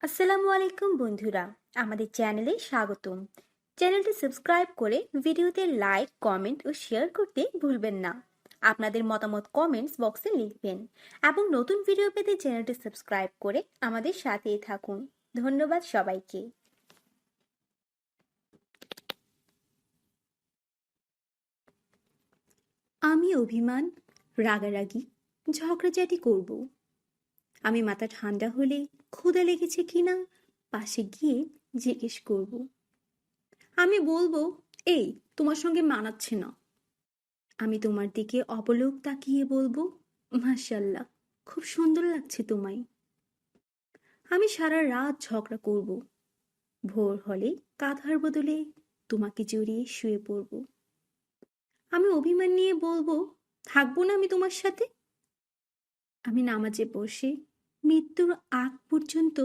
আসসালামু আলাইকুম বন্ধুরা, আমাদের চ্যানেলে স্বাগতম। চ্যানেলটি সাবস্ক্রাইব করে ভিডিওতে লাইক, কমেন্ট ও শেয়ার করতে ভুলবেন না। আপনাদের মতামত কমেন্টস বক্সে লিখবেন এবং নতুন ভিডিও পেতে চ্যানেলটি সাবস্ক্রাইব করে আমাদের সাথেই থাকুন। ধন্যবাদ সবাইকে। আমি অভিমান, রাগারাগি, ঝগড়াঝাটি করব। আমি মাথা ঠান্ডা হলে ক্ষুধা লেগেছে কিনা পাশে গিয়ে জিজ্ঞেস করব। আমি বলবো, এই তোমার সঙ্গে মানাচ্ছে না। আমি তোমার দিকে অপলক তাকিয়ে বলবো, মাশাআল্লাহ, খুব সুন্দর লাগছে তোমায়। আমি সারা রাত ঝগড়া করব। ভোর হলে কাঁথার বদলে তোমাকে জড়িয়ে শুয়ে পড়ব। আমি অভিমান নিয়ে বলবো, থাকবো না আমি তোমার সাথে। আমি নামাজে বসে মৃত্যুর আগ পর্যন্ত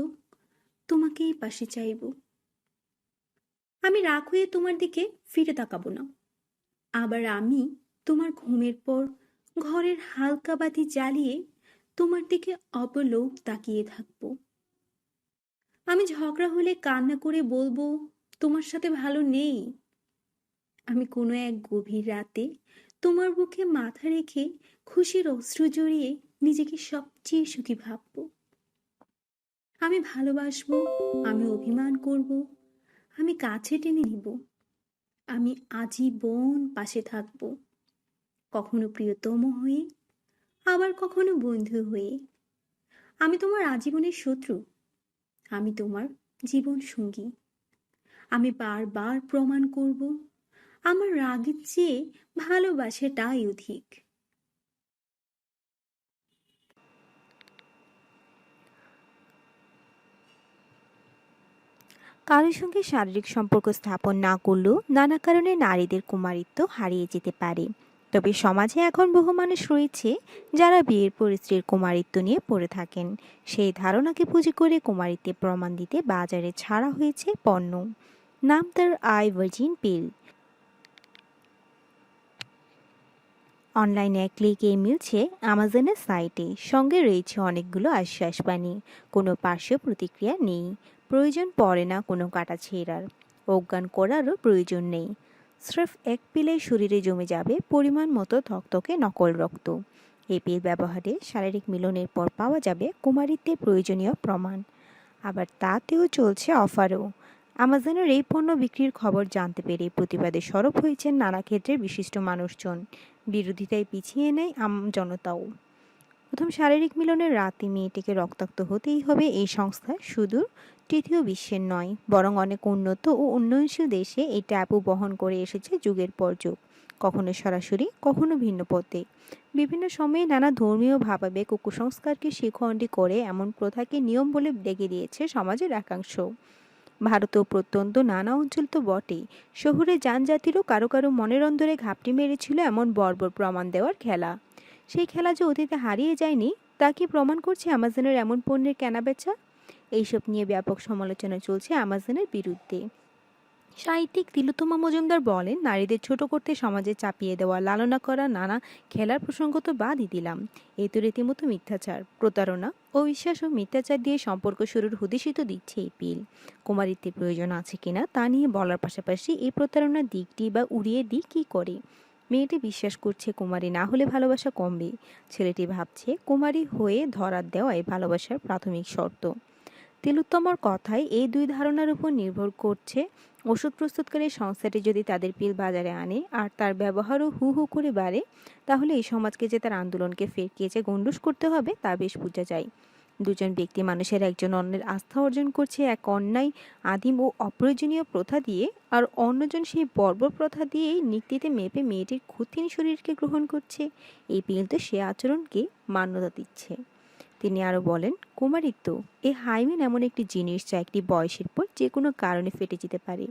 তোমাকেই পাশে চাইব। আমি রাগ হয়ে তোমার দিকে ফিরে তাকাবো না। আবার আমি তোমার ঘুমের পর ঘরের হালকা বাতি জ্বালিয়ে তোমার দিকে অপলক তাকিয়ে থাকবো। আমি ঝগড়া হলে কান্না করে বলবো, তোমার সাথে ভালো নেই। আমি কোনো এক গভীর রাতে তোমার বুকে মাথা রেখে খুশির অশ্রু জড়িয়ে নিজেকে সবচেয়ে সুখী ভাববো। আমি ভালোবাসবো, আমি অভিমান করব, আমি কাছে টেনে নিব, আমি আজীবন পাশে থাকবো। কখনো প্রিয়তম হয়ে, আবার কখনো বন্ধু হয়ে। আমি তোমার আজীবনের শত্রু, আমি তোমার জীবন সঙ্গী। আমি বারবার প্রমাণ করব, আমার রাগের চেয়ে ভালোবাসাটাই অধিক। কারোর সঙ্গে শারীরিক সম্পর্ক স্থাপন না করলেও নানা কারণে নারীদের কুমারিত্ব হারিয়ে যেতে পারে। তবে সমাজে এখন বহু মানুষ রয়েছে যারা বিয়ের পর স্ত্রীর কুমারিত্ব নিয়ে পড়ে থাকেন। সেই ধারণাকে পুঁজি করে কুমারিত্বের প্রমাণ দিতে বাজারে ছাড়া হয়েছে পণ্য। নাম তার ভার্জিন পিল। অনলাইনে এক ক্লিকে মিলছে অ্যামাজনের সাইটে, সঙ্গে রয়েছে অনেকগুলো আশ্বাসবাণী। কোনো পার্শ্ব প্রতিক্রিয়া নেই, প্রয়োজন পড়ে না কোনো কাটা ছেঁড়ার, অজ্ঞান করারও প্রয়োজন নেই। স্রেফ এক পিলেই শরীরে জমে যাবে পরিমাণ মতো থকথকে নকল রক্ত। এই পিল ব্যবহারে শারীরিক মিলনের পর পাওয়া যাবে কুমারিত্বের প্রয়োজনীয় প্রমাণ। আবার তাতেও চলছে অফারও। অ্যামাজনের এই পণ্য বিক্রির খবর জানতে পেরে প্রতিবাদে সরব হয়েছেন নানা ক্ষেত্রের বিশিষ্ট মানুষজন। বিরোধিতায় পিছিয়ে নেয় জনতাও। প্রথম শারীরিক মিলনের রাতে মেয়েটিকে রক্তাক্ত হতেই হবে, এই সংস্থা সুদূর তৃতীয় বিশ্বের নয়, বরং অনেক উন্নত ও উন্নয়নশীল দেশে এই ট্যাবু বহন করে এসেছে যুগের পর যুগ, কখনো সরাসরি, কখনো ভিন্ন পথে। বিভিন্ন সময়ে নানা ধর্মীয় ভাবাবেগ ও কুসংস্কারকে শিখণ্ডী করে এমন প্রথাকে নিয়ম বলে ডেকে দিয়েছে সমাজের একাংশ। ভারতেও প্রত্যন্ত নানা অঞ্চল তো বটেই, শহুরে যানজাতিরও কারো কারো মনের অন্দরে ঘাপটি মেরেছিল এমন বর্বর প্রমাণ দেওয়ার খেলা। সেই খেলা যে অতীতে হারিয়ে যায়নি তা কি প্রমাণ করছে অ্যামাজনের এমন পণ্যের কেনাবেচা? এইসব নিয়ে ব্যাপক সমালোচনা চলছে অ্যামাজনের বিরুদ্ধে। সাহিত্যিক তিলোত্তমা মজুমদার বলেন, নারীদের ছোট করতে সমাজে চাপিয়ে দেওয়া, লালনা করা নানা খেলার প্রসঙ্গ তো বাদই দিলাম, এ তো রীতিমতো মিথ্যাচার, প্রতারণা, অবিশ্বাস ও মিথ্যাচার দিয়ে সম্পর্ক শুরুর হদিশই তো দিচ্ছে এই পিল। কুমারিত্বের প্রয়োজন আছে কিনা তা নিয়ে বলার পাশাপাশি এই প্রতারণার দিকটি বা উড়িয়ে দিই কী করে। মেয়েটি বিশ্বাস করছে কুমারী না হলে ভালোবাসা কমবে, ছেলেটি ভাবছে কুমারী হয়ে ধরা দেওয়াই ভালোবাসার প্রাথমিক শর্ত। তিলোত্তমার কথায় এই দুই ধারণার উপর নির্ভর করছে ওষুধ প্রস্তুতকারী সংস্থাটি যদি তাদের পিল বাজারে আনে আর তার ব্যবহারও হু হু করে বাড়ে, তাহলে এই সমাজকে যে তার আন্দোলনকে ফেরকিয়ে যে গণ্ডূষ করতে হবে তা বেশ বোঝা যায়। দুজন ব্যক্তি মানুষের একজন অন্যের আস্থা অর্জন করছে এক অন্যায়, আদিম ও অপ্রয়োজনীয় প্রথা দিয়ে, আর অন্যজন সেই বর্বর প্রথা দিয়েই নিক্তিতে মেপে মেয়েটির ক্ষুদ্র শরীরকে গ্রহণ করছে। এই পিল তো সে আচরণকে মান্যতা দিচ্ছে। তিনি আরও বলেন, কুমারিত্ব এ হাইমেন এমন একটি জিনিস যা একটি বয়সের পর যে কোনো কারণে ফেটে যেতে পারে।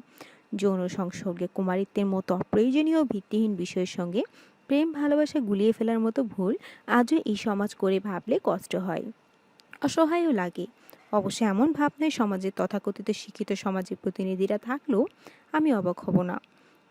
যৌন সংসর্গে কুমারিত্বের মতো অপ্রয়োজনীয় ভিত্তিহীন বিষয়ের সঙ্গে প্রেম ভালোবাসা গুলিয়ে ফেলার মতো ভুল আজও এই সমাজ করে ভাবলে কষ্ট হয়, অসহায়ও লাগে। অবশ্য এমন ভাবনায় সমাজের তথাকথিত শিক্ষিত সমাজের প্রতিনিধিরা থাকলেও আমি অবাক হব না।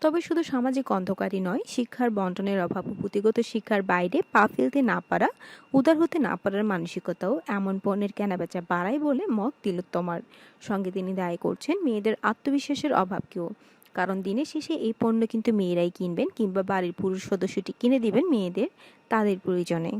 তবে শুধু সামাজিক অন্ধকারই নয়, শিক্ষার বন্টনের অভাব ও পুঁথিগত শিক্ষার বাইরে পা ফেলতে না পারা, উদার হতে না পারার মানসিকতাও এমন পণ্যের কেনাবেচা বাড়ায় বলে মত তিলোত্তমার। সঙ্গে তিনি দায়ী করছেন মেয়েদের আত্মবিশ্বাসের অভাবকেও। কারণ দিনের শেষে এই পণ্য কিন্তু মেয়েরাই কিনবেন, কিংবা বাড়ির পুরুষ সদস্যটি কিনে দিবেন মেয়েদের তাদের প্রয়োজনে।